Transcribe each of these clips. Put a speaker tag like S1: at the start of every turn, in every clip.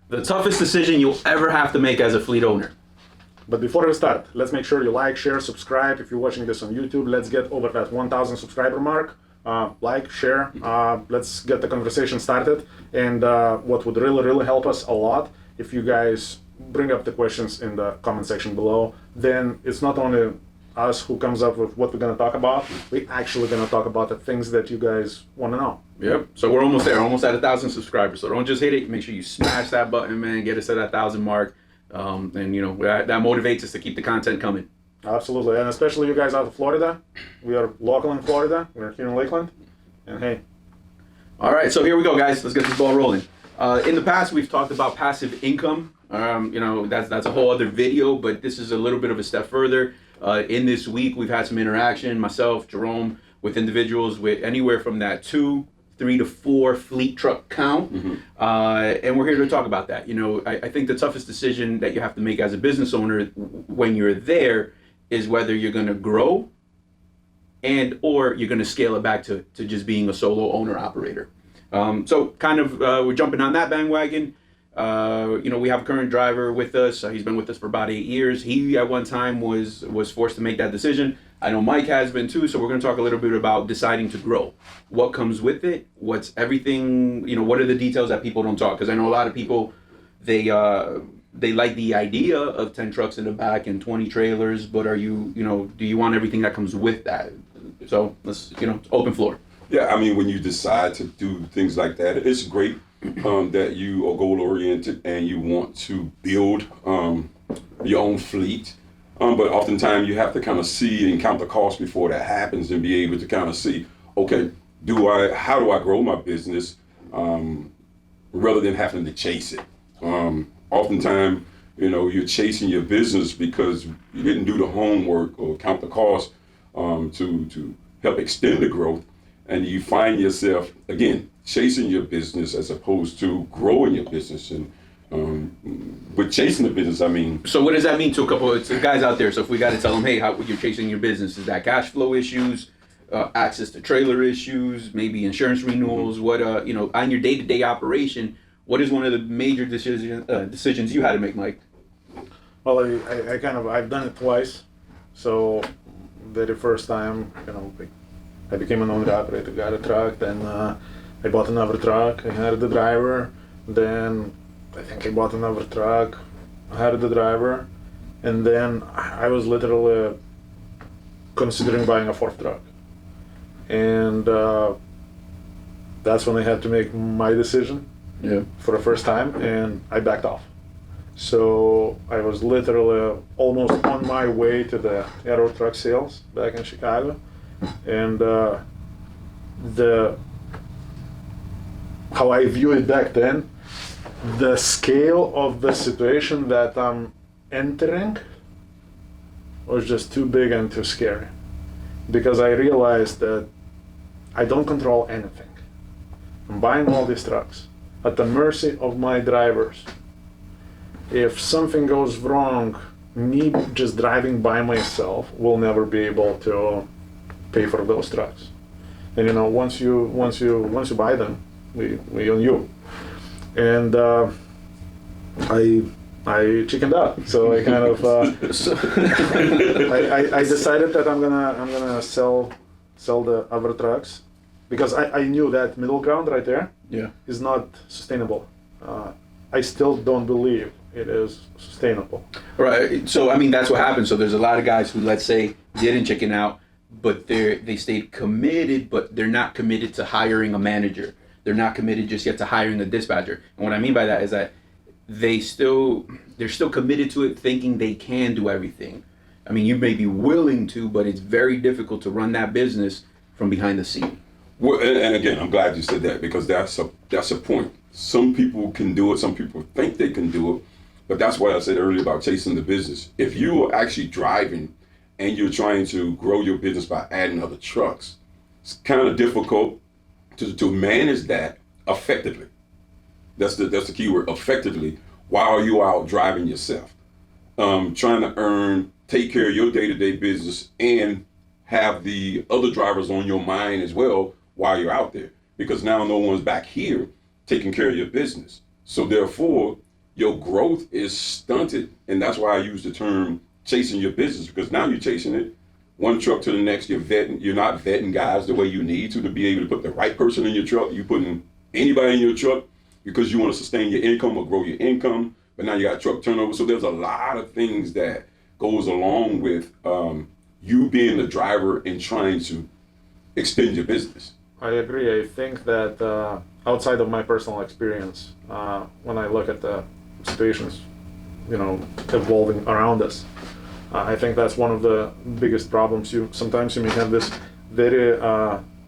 S1: The toughest decision you'll ever have to make as a fleet owner.
S2: But before we start, let's make sure you like, share, subscribe. If you're watching this on YouTube, let's get over that 1,000 subscriber mark. Like, share, let's get the conversation started. And what would really help us a lot, if you guys bring up the questions in the comment section below, then it's not only us who comes up with what we're going to talk about, we're actually going to talk about the things that you guys want to know.
S1: Yep. So we're almost there, almost at 1,000 subscribers. So don't just hit it. Make sure you smash that button, man. Get us at that 1,000 mark. And you know, that motivates us to keep the content coming.
S2: Absolutely. And especially you guys out of Florida. We are local in Florida. We're here in Lakeland. And hey.
S1: All right. So here we go, guys. Let's get this ball rolling. In the past, we've talked about passive income. You know, that's a whole other video, but this is a little bit of a step further. In this week, we've had some interaction, myself, Jerome, with individuals with anywhere from that 2, 3 to 4 fleet truck count. And we're here to talk about that. You know, I think the toughest decision that you have to make as a business owner when you're there is whether you're going to grow and or you're going to scale it back to just being a solo owner operator. So kind of we're jumping on that bandwagon. You know, we have a current driver with us. He's been with us for about 8 years. He at one time was forced to make that decision. I know Mike has been too. So we're going to talk a little bit about deciding to grow. What comes with it? What's everything? You know, what are the details that people don't talk? Because I know a lot of people, they like the idea of 10 trucks in the back and 20 trailers, but are you know, do you want everything that comes with that? So let's, you know, open floor.
S3: Yeah, I mean, when you decide to do things like that, it's great that you are goal-oriented and you want to build your own fleet. But oftentimes you have to kind of see and count the cost before that happens and be able to kind of see, okay, how do I grow my business rather than having to chase it? Oftentimes, you know, you're chasing your business because you didn't do the homework or count the cost to help extend the growth. And you find yourself, again, chasing your business as opposed to growing your business. And with chasing the business, I mean...
S1: So what does that mean to a couple of guys out there? So if we got to tell them, hey, how you're chasing your business, is that cash flow issues, access to trailer issues, maybe insurance renewals? What, you know, on your day-to-day operation, what is one of the major decisions you had to make, Mike?
S2: Well, I've done it twice. So very first time, you know, I became an owner operator, got a truck, then I bought another truck, I hired the driver, then I think I bought another truck, I hired the driver, and then I was literally considering buying a 4th truck. And that's when I had to make my decision for the first time, and I backed off. So I was literally almost on my way to the Aero Truck sales back in Chicago. And how I view it back then, the scale of the situation that I'm entering was just too big and too scary, because I realized that I don't control anything. I'm buying all these trucks at the mercy of my drivers. If something goes wrong, me just driving by myself will never be able to pay for those trucks. And you know, once you buy them, we own you. And I chickened out. So I kind of I decided that I'm gonna sell the other trucks, because I knew that middle ground right there is not sustainable. I still don't believe it is sustainable.
S1: Right. So I mean, that's what happened. So there's a lot of guys who, let's say, didn't chicken out, but they stayed committed, but they're not committed to hiring a manager. They're not committed just yet to hiring a dispatcher. And what I mean by that is that they're still committed to it, thinking they can do everything. I mean, you may be willing to, but it's very difficult to run that business from behind the scene.
S3: Well, and again, I'm glad you said that, because that's a point. Some people can do it. Some people think they can do it. But that's why I said earlier about chasing the business. If you are actually driving and you're trying to grow your business by adding other trucks, it's kind of difficult to manage that effectively. That's the key word, effectively, while you out driving yourself. Trying to take care of your day-to-day business and have the other drivers on your mind as well while you're out there. Because now no one's back here taking care of your business. So therefore, your growth is stunted. And that's why I use the term chasing your business, because now you're chasing it one truck to the next. You're not vetting guys the way you need to be able to put the right person in your truck. You're putting anybody in your truck because you want to sustain your income or grow your income. But now you got truck turnover. So there's a lot of things that goes along with you being the driver and trying to extend your business.
S2: I agree. I think that outside of my personal experience, when I look at the situations, evolving around us, I think that's one of the biggest problems. Sometimes you may have this very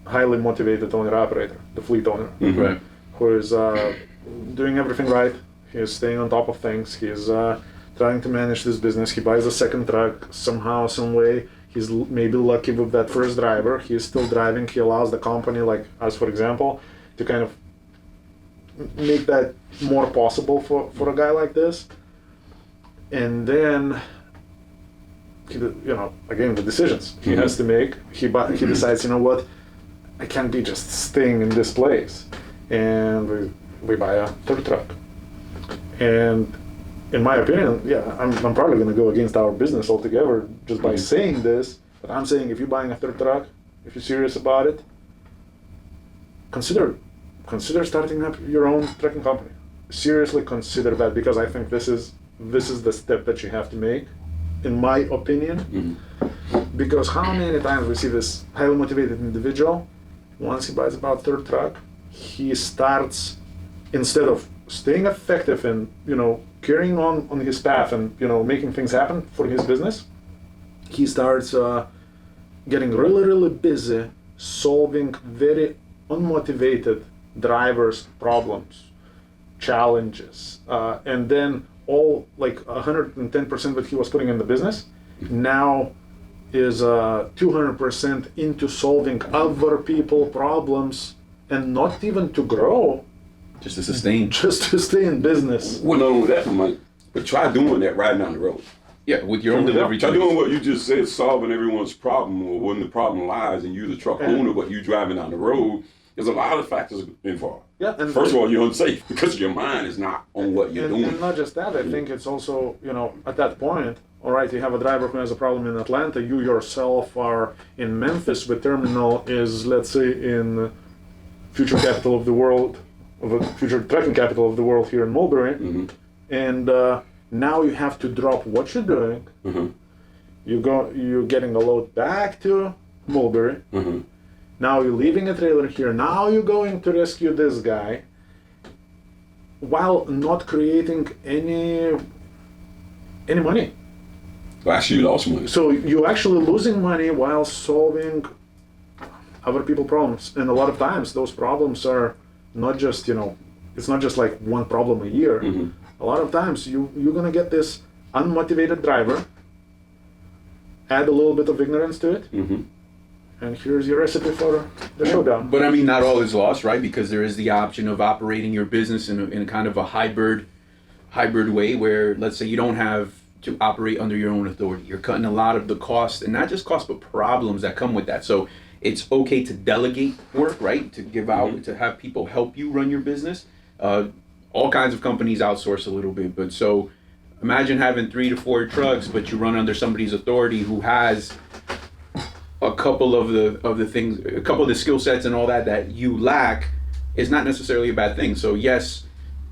S2: highly motivated owner-operator, the fleet owner,
S1: Right.
S2: who is doing everything right. He's staying on top of things. He's trying to manage this business. He buys a second truck somehow, some way. He's maybe lucky with that first driver. He's still driving. He allows the company, like us, for example, to kind of make that more possible for a guy like this. And then, again, the decisions he has to make. He decides, you know what, I can't be just staying in this place. And we buy a third truck. And in my opinion, I'm probably going to go against our business altogether just by saying this. But I'm saying, if you're buying a third truck, if you're serious about it, consider starting up your own trucking company. Seriously consider that, because I think this is the step that you have to make, in my opinion. Because how many times we see this highly motivated individual, once he buys about third truck, he starts, instead of staying effective and carrying on his path and making things happen for his business, he starts getting really, really busy solving very unmotivated drivers' problems, challenges, and then all like 110% that he was putting in the business now is 200% into solving other people problems, and not even to grow,
S1: Just to sustain.
S2: just to stay in business.
S3: Well, not only that, Mike, but try doing that riding down the road.
S1: Yeah, with your own delivery
S3: Try
S1: choice.
S3: doing what you just said, solving everyone's problem, or when the problem lies and you the truck owner, but you driving down the road. There's a lot of factors involved.
S2: Yeah, and
S3: First of all, you're unsafe because your mind is not on what you're doing.
S2: And not just that, I think it's also, at that point, all right, you have a driver who has a problem in Atlanta, you yourself are in Memphis, the terminal is, let's say, in future capital of the world, of a future trucking capital of the world here in Mulberry, and now you have to drop what you're doing. You're getting a load back to Mulberry. Now you're leaving a trailer here. Now you're going to rescue this guy, while not creating any money.
S3: Well, actually, you lost money.
S2: So you're actually losing money while solving other people's problems. And a lot of times those problems are not just, it's not just like one problem a year. A lot of times you're going to get this unmotivated driver, add a little bit of ignorance to it, and here's your recipe for the showdown.
S1: But I mean, not all is lost, right? Because there is the option of operating your business in a kind of a hybrid way, where, let's say, you don't have to operate under your own authority. You're cutting a lot of the costs, and not just costs, but problems that come with that. So it's okay to delegate work, right? To give out, to have people help you run your business. All kinds of companies outsource a little bit, but so imagine having 3 to 4 trucks, but you run under somebody's authority who has a couple of the things, a couple of the skill sets and all that you lack, is not necessarily a bad thing. So yes,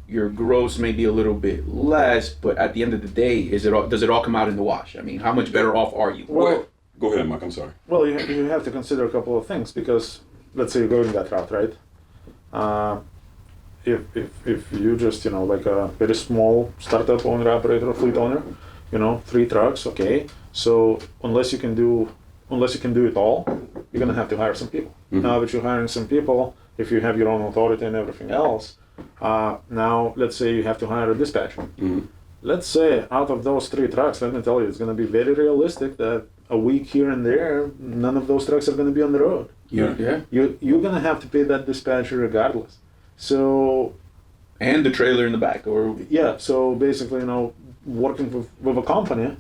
S1: your gross may be a little bit less, but at the end of the day, does it all come out in the wash? I mean, how much better off are you?
S2: Well,
S3: Go ahead, Mike. I'm sorry.
S2: Well, you have to consider a couple of things, because let's say you're going that route, right? If you just, like a very small startup owner, operator, or fleet owner, 3 trucks, okay. So unless you can do it all, you're gonna have to hire some people. Now that you're hiring some people, if you have your own authority and everything else, now let's say you have to hire a dispatcher. Let's say out of those 3 trucks, let me tell you, it's gonna be very realistic that a week here and there, none of those trucks are gonna be on the road.
S1: Yeah.
S2: You're gonna have to pay that dispatcher regardless. So,
S1: And the trailer in the back, or
S2: yeah, so basically, working with a company,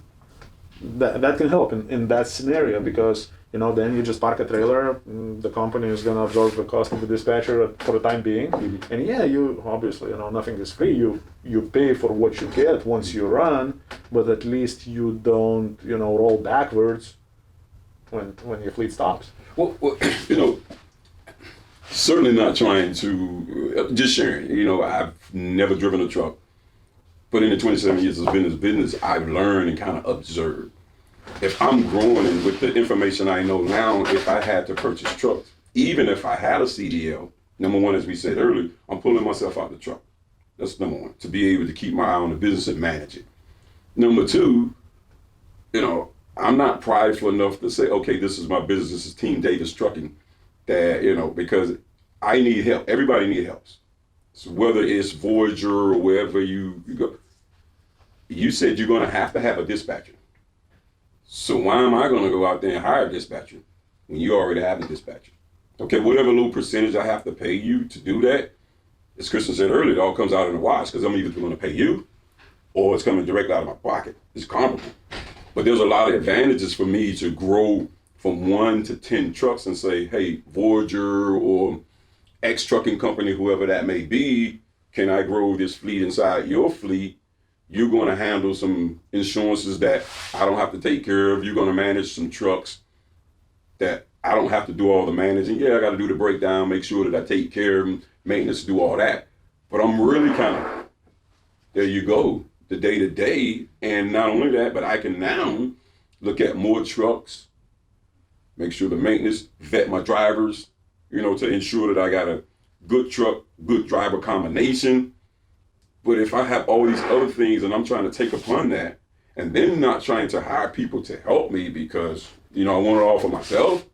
S2: that can help in that scenario, because then you just park a trailer. The company is gonna absorb the cost of the dispatcher for the time being. And yeah, you obviously, nothing is free. You pay for what you get once you run, but at least you don't, roll backwards when your fleet stops.
S3: Well, certainly not trying to, just sharing. I've never driven a truck, but in the 27 years it's been in this business, I've learned and kind of observed. If I'm growing and with the information I know now, if I had to purchase trucks, even if I had a CDL, number one, as we said earlier, I'm pulling myself out the truck. That's number one, to be able to keep my eye on the business and manage it. Number two, I'm not prideful enough to say, okay, this is my business, this is Team Davis Trucking, that, because I need help. Everybody needs help. So whether it's Voyager or wherever you go, you said you're going to have a dispatcher. So why am I going to go out there and hire a dispatcher when you already have a dispatcher? Okay, whatever little percentage I have to pay you to do that, as Kristen said earlier, it all comes out in the wash because I'm either going to pay you or it's coming directly out of my pocket. It's comparable. But there's a lot of advantages for me to grow from 1 to 10 trucks and say, hey, Voyager or X trucking company, whoever that may be, can I grow this fleet inside your fleet? You're going to handle some insurances that I don't have to take care of. You're going to manage some trucks that I don't have to do all the managing. Yeah, I got to do the breakdown, make sure that I take care of them, maintenance, do all that. But I'm really kind of, there you go, the day to day. And not only that, but I can now look at more trucks, make sure the maintenance, vet my drivers, to ensure that I got a good truck, good driver combination. But if I have all these other things and I'm trying to take upon that, and then not trying to hire people to help me because, I want it all for myself,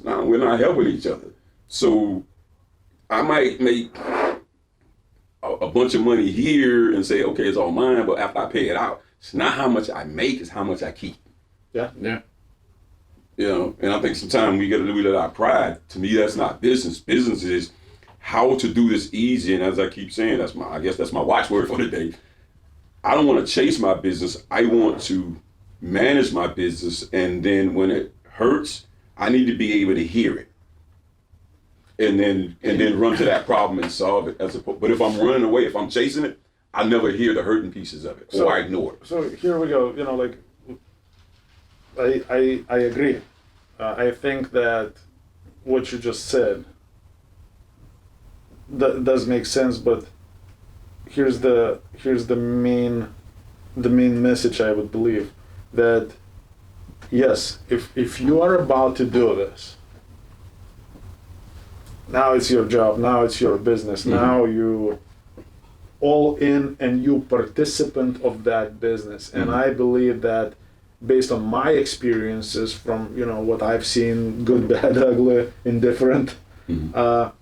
S3: we're not helping each other. So I might make a bunch of money here and say, okay, it's all mine, but after I pay it out, it's not how much I make, it's how much I keep.
S2: Yeah.
S1: Yeah.
S3: And I think sometimes we let our pride. To me, that's not business. Business is how to do this easy. And as I keep saying, I guess that's my watchword for the day. I don't want to chase my business. I want to manage my business. And then when it hurts, I need to be able to hear it. And then run to that problem and solve it. But if I'm running away, if I'm chasing it, I never hear the hurting pieces of it, or I ignore it.
S2: So here we go. I agree. I think that what you just said does make sense, but here's the main message I would believe, that yes, if you are about to do this, now it's your job, now it's your business, now you all in and you participant of that business. And I believe that based on my experiences from what I've seen, good, bad, ugly, indifferent, the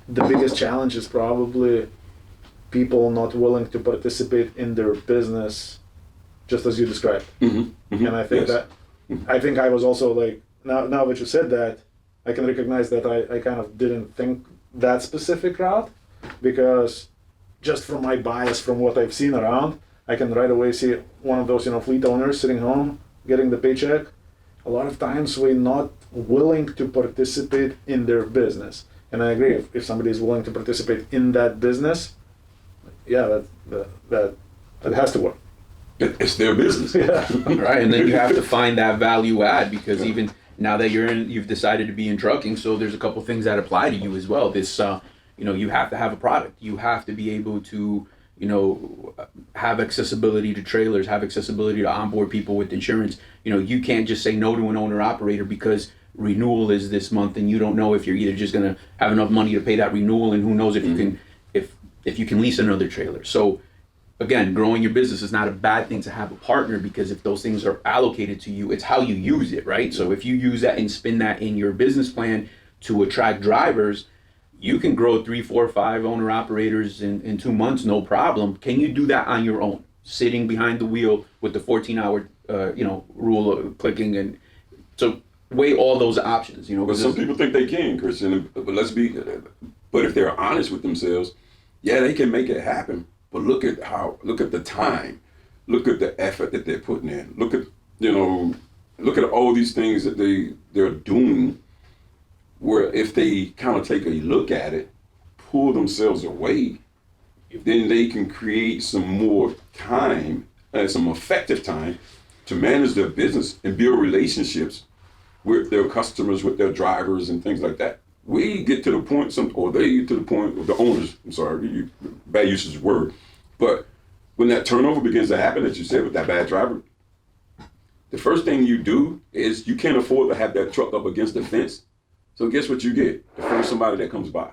S2: biggest challenge is probably people not willing to participate in their business just as you described. And I think I think I was also now that you said that, I can recognize that I kind of didn't think that specific route, because just from my bias, from what I've seen around, I can right away see one of those, fleet owners sitting home, getting the paycheck. A lot of times we're not willing to participate in their business. And I agree, if somebody is willing to participate in that business, yeah, that has to work.
S3: It's their business.
S2: Yeah.
S1: Right, and then you have to find that value add, because even now that you've decided to be in trucking, so there's a couple things that apply to you as well. This, you have to have a product. You have to be able to, have accessibility to trailers, have accessibility to onboard people with insurance. You can't just say no to an owner operator because renewal is this month and you don't know if you're either just going to have enough money to pay that renewal, and who knows if you can, if you can lease another trailer. So again, growing your business is not a bad thing to have a partner, because if those things are allocated to you, it's how you use it, right? So if you use that and spin that in your business plan to attract drivers, you can grow 3, 4, 5 owner operators in 2 months, no problem. Can you do that on your own, sitting behind the wheel with the 14-hour, rule of clicking? And so weigh all those options,
S3: But some people think they can, Christian. But if they're honest with themselves, yeah, they can make it happen. But look at the time, look at the effort that they're putting in. Look at, look at all these things that they're doing, where if they kind of take a look at it, pull themselves away, then they can create some more time and some effective time to manage their business and build relationships with their customers, with their drivers and things like that. We get to the point, they get to the point of the owners, I'm sorry, bad usage of the word, but when that turnover begins to happen, as you said, with that bad driver, the first thing you do is you can't afford to have that truck up against the fence. So guess what you get? The first somebody that comes by.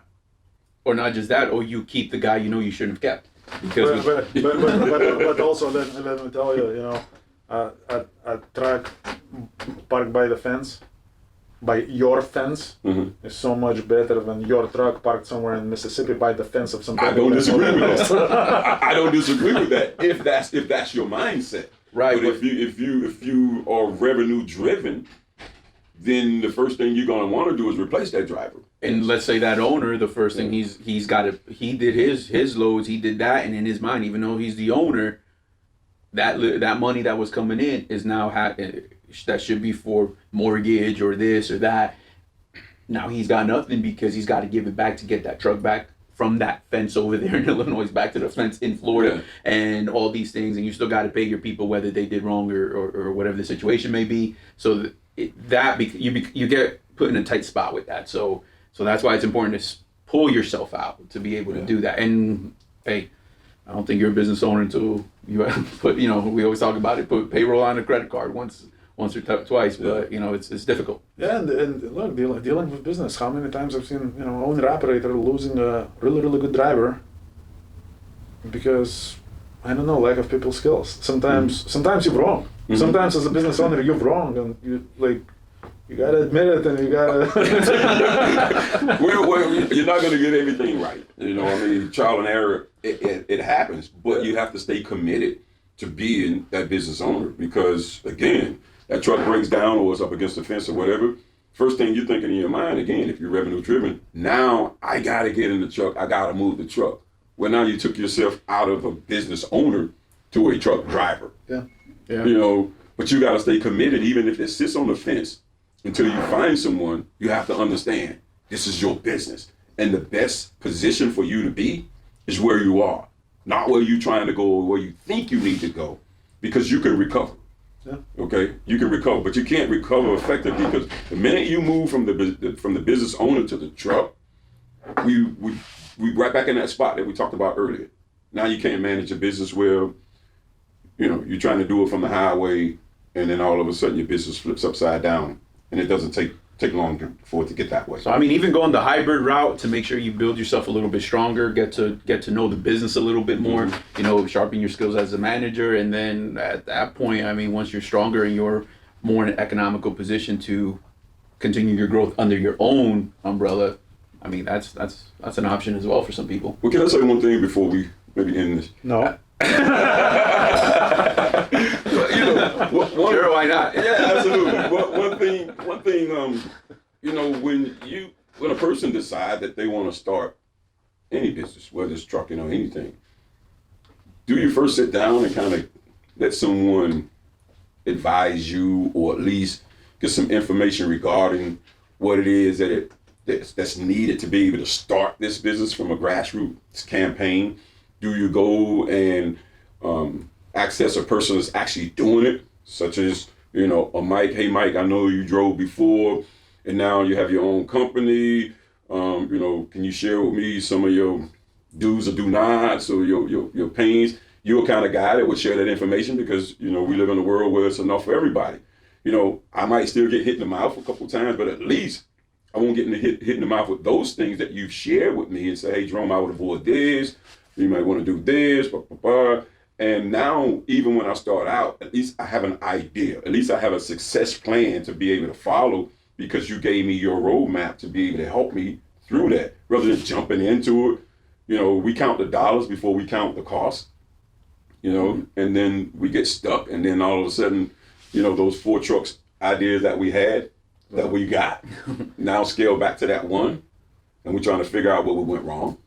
S1: Or not just that, or you keep the guy you know you shouldn't have kept. Because
S2: but also let me tell you, a truck parked by the fence, by your fence, is so much better than your truck parked somewhere in Mississippi by the fence of some.
S3: I don't disagree with that. I don't disagree with that. If that's your mindset,
S1: right?
S3: But if you are revenue driven, then the first thing you're gonna want to do is replace that driver.
S1: And let's say that owner, the first thing he did his loads, he did that, and in his mind, even though he's the owner, that money that was coming in is now that should be for mortgage or this or that. Now he's got nothing because he's got to give it back to get that truck back from that fence over there in Illinois back to the fence in Florida, and all these things, and you still got to pay your people whether they did wrong or whatever the situation may be. So you get put in a tight spot with that. So that's why it's important to pull yourself out to be able to do that. And hey, I don't think you're a business owner until you put, we always talk about it, put payroll on a credit card once or twice, but it's difficult.
S2: Yeah, and look, dealing with business, how many times I've seen, owner operator losing a really, really good driver because, I don't know, lack of people skills. Sometimes you're wrong. Mm-hmm. Sometimes as a business owner, you're wrong, and you gotta admit it, and you gotta.
S3: well, you're not gonna get everything right. Trial and error, it happens, but you have to stay committed to being that business owner, because again, that truck breaks down or is up against the fence or whatever. First thing you're thinking in your mind, again, if you're revenue driven, now I gotta get in the truck, I gotta move the truck. Well, now you took yourself out of a business owner to a truck driver.
S2: Yeah.
S3: But you gotta stay committed, even if it sits on the fence. Until you find someone, you have to understand this is your business. And the best position for you to be is where you are, not where you're trying to go or where you think you need to go, because you can recover.
S2: Yeah.
S3: Okay, you can recover, but you can't recover effectively because the minute you move from the business owner to the truck, we right back in that spot that we talked about earlier. Now you can't manage a business where you're trying to do it from the highway, and then all of a sudden your business flips upside down. And it doesn't take long for it to get that way.
S1: So even going the hybrid route to make sure you build yourself a little bit stronger, get to know the business a little bit more, sharpen your skills as a manager, and then at that point, once you're stronger and you're more in an economical position to continue your growth under your own umbrella, that's an option as well for some people.
S3: Well, can I say one thing before we maybe end this?
S2: No.
S1: Sure, why not?
S3: Yeah, absolutely. One thing, when a person decides that they want to start any business, whether it's trucking or anything, do you first sit down and kind of let someone advise you, or at least get some information regarding what it is that's needed to be able to start this business from a grassroots campaign? Do you go and access a person that's actually doing it, such as, a Mike? Hey, Mike, I know you drove before, and now you have your own company. Can you share with me some of your do's or do nots, or your pains? You're a kind of guy that would share that information because, we live in a world where it's enough for everybody. I might still get hit in the mouth a couple of times, but at least I won't get hit in the mouth with those things that you've shared with me and say, hey, Jerome, I would avoid this. You might want to do this, blah, blah, blah. And now, even when I start out, at least I have an idea. At least I have a success plan to be able to follow, because you gave me your roadmap to be able to help me through that, rather than jumping into it. We count the dollars before we count the cost, and then we get stuck. And then all of a sudden, those 4 trucks ideas that we had, that we got, now scale back to that one. And we're trying to figure out what went wrong.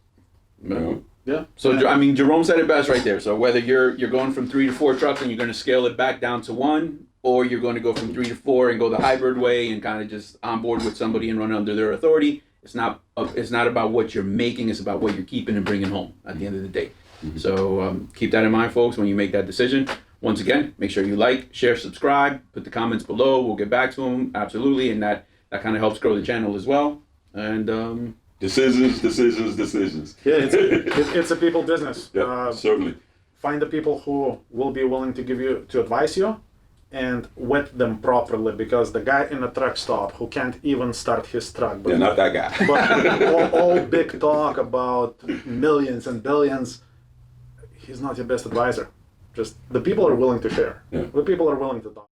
S2: Yeah.
S1: So Jerome said it best right there. So whether you're going from 3 to 4 trucks and you're going to scale it back down to 1, or you're going to go from 3 to 4 and go the hybrid way and kind of just onboard with somebody and run under their authority. It's not about what you're making, it's about what you're keeping and bringing home at the end of the day. So keep that in mind, folks, when you make that decision. Once again, make sure you like, share, subscribe, put the comments below. We'll get back to them, absolutely, and that kind of helps grow the channel as well. And
S3: Decisions.
S2: Yeah, it's a people business.
S3: Yeah, certainly.
S2: Find the people who will be willing to advise you, and vet them properly, because the guy in the truck stop who can't even start his truck,
S3: Yeah, not that guy.
S2: but all big talk about millions and billions, he's not your best advisor. Just the people are willing to share.
S3: Yeah.
S2: The people are willing to talk.